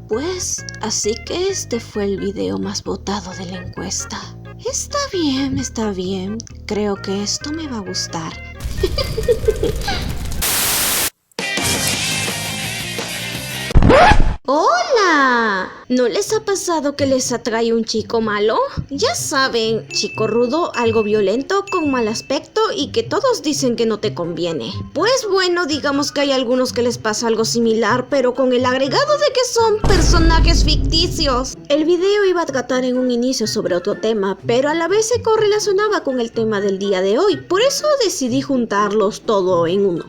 Pues, así que este fue el video más votado de la encuesta. Está bien. Creo que esto me va a gustar. ¡Hola! ¿No les ha pasado que les atrae un chico malo? Ya saben, chico rudo, algo violento, con mal aspecto y que todos dicen que no te conviene. Pues bueno, digamos que hay algunos que les pasa algo similar, pero con el agregado de que son personajes ficticios. El video iba a tratar en un inicio sobre otro tema, pero a la vez se correlacionaba con el tema del día de hoy, por eso decidí juntarlos todo en uno.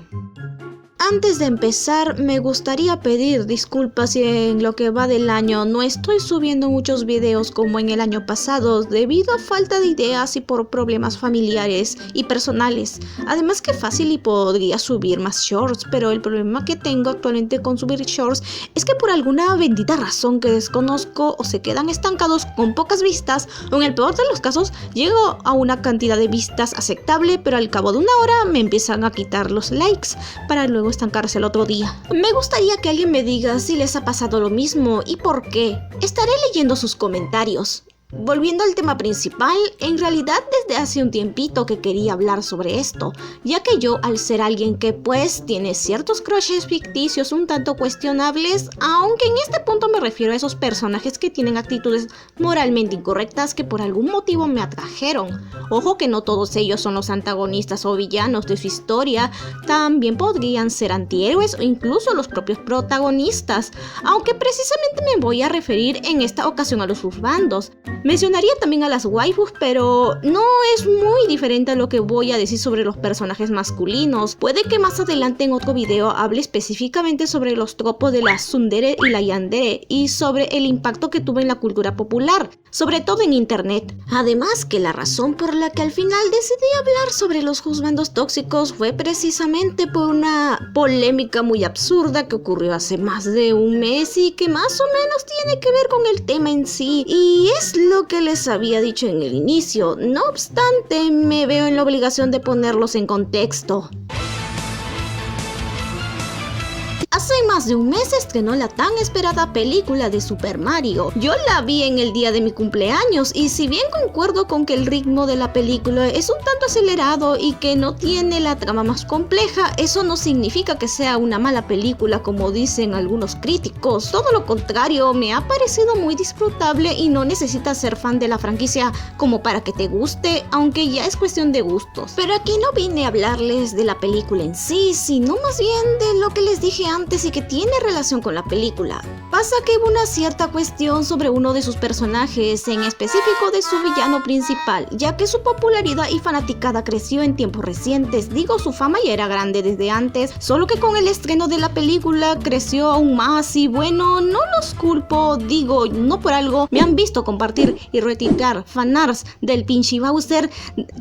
Antes de empezar, me gustaría pedir disculpas si en lo que va del año no estoy subiendo muchos videos como en el año pasado debido a falta de ideas y por problemas familiares y personales. Además que fácil y podría subir más shorts, pero el problema que tengo actualmente con subir shorts es que por alguna bendita razón que desconozco o se quedan estancados con pocas vistas o en el peor de los casos llego a una cantidad de vistas aceptable, pero al cabo de una hora me empiezan a quitar los likes para luego estancarse el otro día. Me gustaría que alguien me diga si les ha pasado lo mismo y por qué. Estaré leyendo sus comentarios. Volviendo al tema principal, en realidad desde hace un tiempito que quería hablar sobre esto, ya que yo, al ser alguien que pues tiene ciertos crushes ficticios un tanto cuestionables, aunque en este punto me refiero a esos personajes que tienen actitudes moralmente incorrectas que por algún motivo me atrajeron. Ojo que no todos ellos son los antagonistas o villanos de su historia, también podrían ser antihéroes o incluso los propios protagonistas, aunque precisamente me voy a referir en esta ocasión a los juzgandos. Mencionaría también a las waifus, pero no es muy diferente a lo que voy a decir sobre los personajes masculinos. Puede que más adelante en otro video hable específicamente sobre los tropos de la tsundere y la yandere y sobre el impacto que tuvo en la cultura popular, sobre todo en internet. Además que la razón por la que al final decidí hablar sobre los juzgandos tóxicos fue precisamente por una polémica muy absurda que ocurrió hace más de un mes y que más o menos tiene que ver con el tema en sí, y es lo que les había dicho en el inicio. No obstante, me veo en la obligación de ponerlos en contexto. Hace más de un mes estrenó la tan esperada película de Super Mario. Yo la vi en el día de mi cumpleaños y si bien concuerdo con que el ritmo de la película es un tanto acelerado y que no tiene la trama más compleja, eso no significa que sea una mala película como dicen algunos críticos. Todo lo contrario, me ha parecido muy disfrutable y no necesitas ser fan de la franquicia como para que te guste, aunque ya es cuestión de gustos. Pero aquí no vine a hablarles de la película en sí, sino más bien de lo que les dije antes y que tiene relación con la película. Pasa que hubo una cierta cuestión sobre uno de sus personajes, en específico de su villano principal, ya que su popularidad y fanaticada creció en tiempos recientes. Digo, su fama ya era grande desde antes, solo que con el estreno de la película creció aún más y bueno, no los culpo, digo, no por algo me han visto compartir y retuitear fanarts del pinche Bowser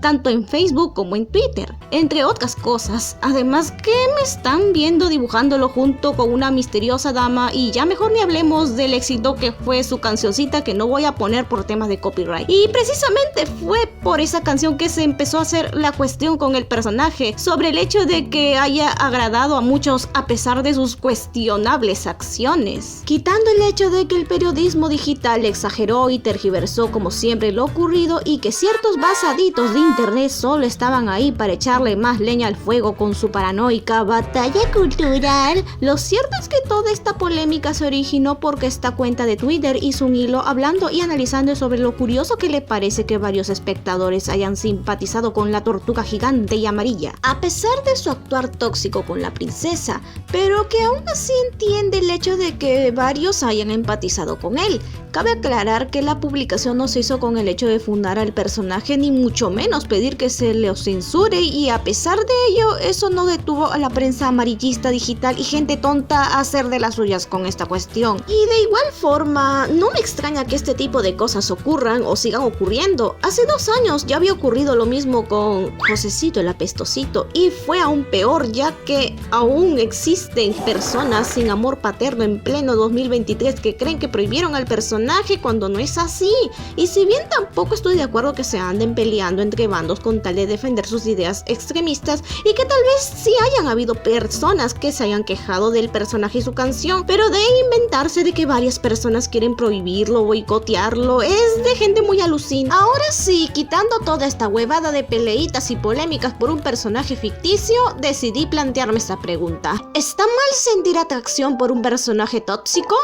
tanto en Facebook como en Twitter, entre otras cosas. Además que me están viendo dibujándolo junto con una misteriosa dama y ya mejor ni hablemos del éxito que fue su cancioncita que no voy a poner por temas de copyright. Y precisamente fue por esa canción que se empezó a hacer la cuestión con el personaje, sobre el hecho de que haya agradado a muchos a pesar de sus cuestionables acciones. Quitando el hecho de que el periodismo digital exageró y tergiversó como siempre lo ocurrido y que ciertos basaditos de internet solo estaban ahí para echarle más leña al fuego con su paranoica batalla cultural, lo cierto es que toda esta polémica se originó porque esta cuenta de Twitter hizo un hilo hablando y analizando sobre lo curioso que le parece que varios espectadores hayan simpatizado con la tortuga gigante y amarilla, a pesar de su actuar tóxico con la princesa, pero que aún así entiende el hecho de que varios hayan empatizado con él. Cabe aclarar que la publicación no se hizo con el hecho de fundar al personaje ni mucho menos pedir que se le censure, y a pesar de ello eso no detuvo a la prensa amarillista digital y gente tonta a hacer de las suyas con esta cuestión. Y de igual forma, no me extraña que este tipo de cosas ocurran o sigan ocurriendo. Hace 2 años ya había ocurrido lo mismo con Josecito el Apestosito y fue aún peor, ya que aún existen personas sin amor paterno en pleno 2023 que creen que prohibieron al personaje cuando no es así. Y si bien tampoco estoy de acuerdo que se anden peleando entre bandos con tal de defender sus ideas extremistas y que tal vez sí hayan habido personas que se hayan quejado del personaje personaje y su canción, pero de inventarse de que varias personas quieren prohibirlo, boicotearlo, es de gente muy alucina. Ahora sí, quitando toda esta huevada de peleitas y polémicas por un personaje ficticio, decidí plantearme esta pregunta. ¿Está mal sentir atracción por un personaje tóxico?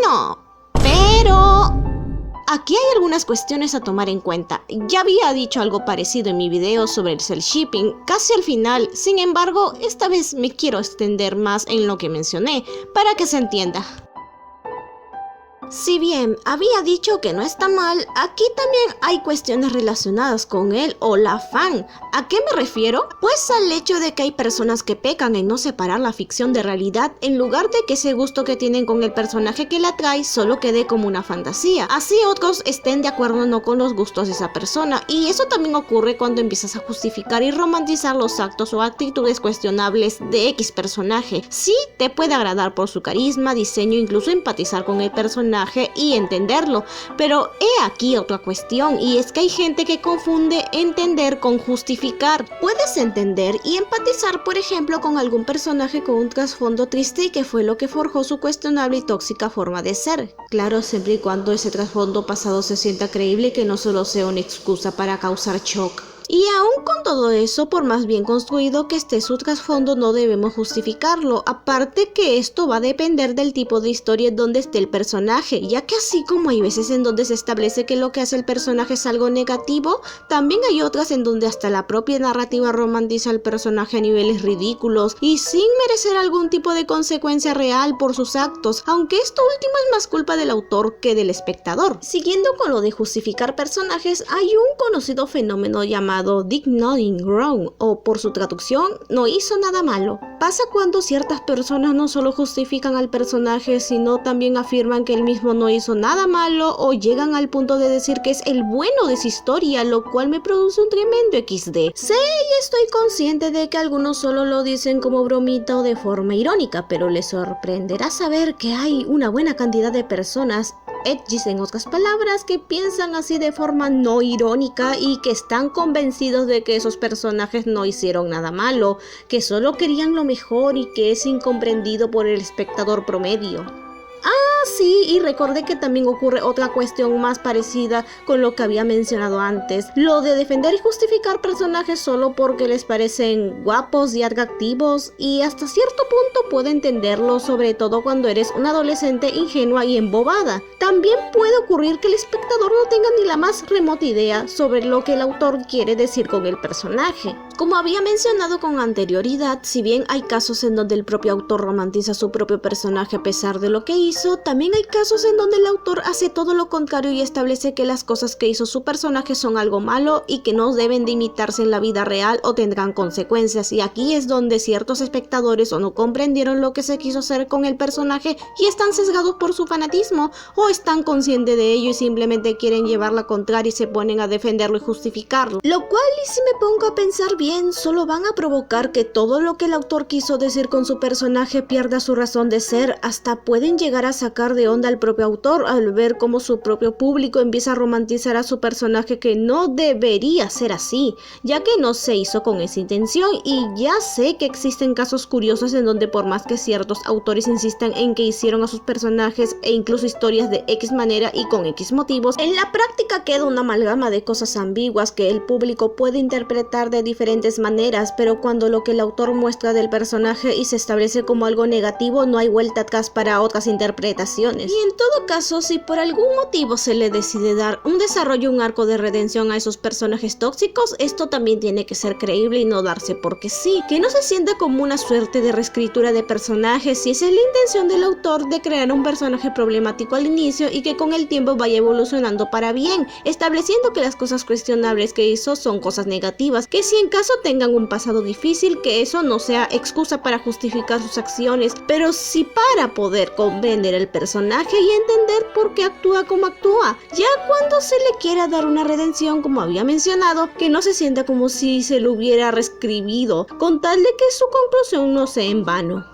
No, pero aquí hay algunas cuestiones a tomar en cuenta. Ya había dicho algo parecido en mi video sobre el cel shipping, casi al final. Sin embargo, esta vez me quiero extender más en lo que mencioné, para que se entienda. Si bien había dicho que no está mal, aquí también hay cuestiones relacionadas con él o la fan. ¿A qué me refiero? Pues al hecho de que hay personas que pecan en no separar la ficción de realidad, en lugar de que ese gusto que tienen con el personaje que la trae solo quede como una fantasía. Así otros estén de acuerdo o no con los gustos de esa persona, y eso también ocurre cuando empiezas a justificar y romantizar los actos o actitudes cuestionables de X personaje. Sí, te puede agradar por su carisma, diseño, incluso empatizar con el personaje y entenderlo, pero he aquí otra cuestión, y es que hay gente que confunde entender con justificar. Puedes entender y empatizar, por ejemplo, con algún personaje con un trasfondo triste y que fue lo que forjó su cuestionable y tóxica forma de ser. Claro, siempre y cuando ese trasfondo pasado se sienta creíble y que no solo sea una excusa para causar shock. Y aún con todo eso, por más bien construido que esté su trasfondo, no debemos justificarlo. Aparte que esto va a depender del tipo de historia en donde esté el personaje, ya que así como hay veces en donde se establece que lo que hace el personaje es algo negativo, también hay otras en donde hasta la propia narrativa romantiza al personaje a niveles ridículos y sin merecer algún tipo de consecuencia real por sus actos, aunque esto último es más culpa del autor que del espectador. Siguiendo con lo de justificar personajes, hay un conocido fenómeno llamado Did Nothing Wrong, o por su traducción, no hizo nada malo. Pasa cuando ciertas personas no solo justifican al personaje, sino también afirman que él mismo no hizo nada malo, o llegan al punto de decir que es el bueno de su historia, lo cual me produce un tremendo XD. Sé y estoy consciente de que algunos solo lo dicen como bromita o de forma irónica, pero les sorprenderá saber que hay una buena cantidad de personas, edgys en otras palabras, que piensan así de forma no irónica y que están convencidos de que esos personajes no hicieron nada malo, que solo querían lo mejor y que es incomprendido por el espectador promedio. Sí, y recordé que también ocurre otra cuestión más parecida con lo que había mencionado antes, lo de defender y justificar personajes solo porque les parecen guapos y atractivos, y hasta cierto punto puedo entenderlo, sobre todo cuando eres una adolescente ingenua y embobada. También puede ocurrir que el espectador no tenga ni la más remota idea sobre lo que el autor quiere decir con el personaje. Como había mencionado con anterioridad, si bien hay casos en donde el propio autor romantiza a su propio personaje a pesar de lo que hizo, también hay casos en donde el autor hace todo lo contrario y establece que las cosas que hizo su personaje son algo malo y que no deben de imitarse en la vida real o tendrán consecuencias, y aquí es donde ciertos espectadores o no comprendieron lo que se quiso hacer con el personaje y están sesgados por su fanatismo, o están conscientes de ello y simplemente quieren llevar la contraria y se ponen a defenderlo y justificarlo, lo cual, y si me pongo a pensar bien, solo van a provocar que todo lo que el autor quiso decir con su personaje pierda su razón de ser. Hasta pueden llegar a sacar de onda al propio autor al ver cómo su propio público empieza a romantizar a su personaje, que no debería ser así, ya que no se hizo con esa intención. Y ya sé que existen casos curiosos en donde, por más que ciertos autores insistan en que hicieron a sus personajes e incluso historias de X manera y con X motivos, en la práctica queda una amalgama de cosas ambiguas que el público puede interpretar de diferentes maneras, pero cuando lo que el autor muestra del personaje y se establece como algo negativo, no hay vuelta atrás para otras interpretaciones. Y en todo caso, si por algún motivo se le decide dar un desarrollo, un arco de redención a esos personajes tóxicos, esto también tiene que ser creíble y no darse porque sí, que no se sienta como una suerte de reescritura de personajes, si esa es la intención del autor de crear un personaje problemático al inicio y que con el tiempo vaya evolucionando para bien, estableciendo que las cosas cuestionables que hizo son cosas negativas, que si en caso tengan un pasado difícil, que eso no sea excusa para justificar sus acciones, pero sí para poder comprender el personaje y entender por qué actúa como actúa. Ya cuando se le quiera dar una redención, como había mencionado, que no se sienta como si se lo hubiera reescribido, con tal de que su conclusión no sea en vano.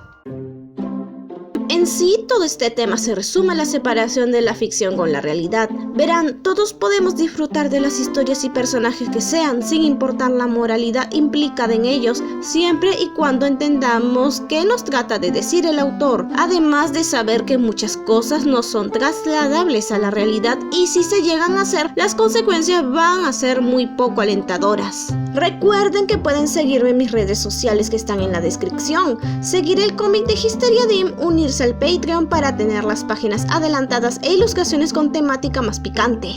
En En sí, todo este tema se resume a la separación de la ficción con la realidad. Verán, todos podemos disfrutar de las historias y personajes que sean, sin importar la moralidad implicada en ellos, siempre y cuando entendamos qué nos trata de decir el autor, además de saber que muchas cosas no son trasladables a la realidad y si se llegan a hacer, las consecuencias van a ser muy poco alentadoras. Recuerden que pueden seguirme en mis redes sociales que están en la descripción, seguir el cómic de Histeria Dim, unirse al Patreon para tener las páginas adelantadas e ilustraciones con temática más picante.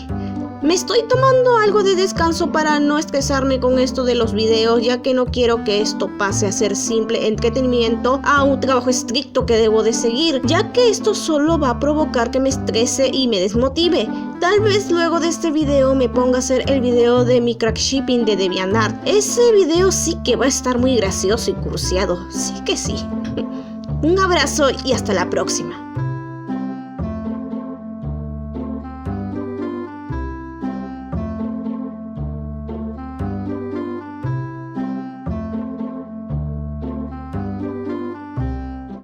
Me estoy tomando algo de descanso para no estresarme con esto de los videos, ya que no quiero que esto pase a ser simple entretenimiento a un trabajo estricto que debo de seguir, ya que esto solo va a provocar que me estrese y me desmotive. Tal vez luego de este video me ponga a hacer el video de mi crack shipping de DeviantArt. Ese video sí que va a estar muy gracioso y cursiado, sí que sí. Un abrazo y hasta la próxima.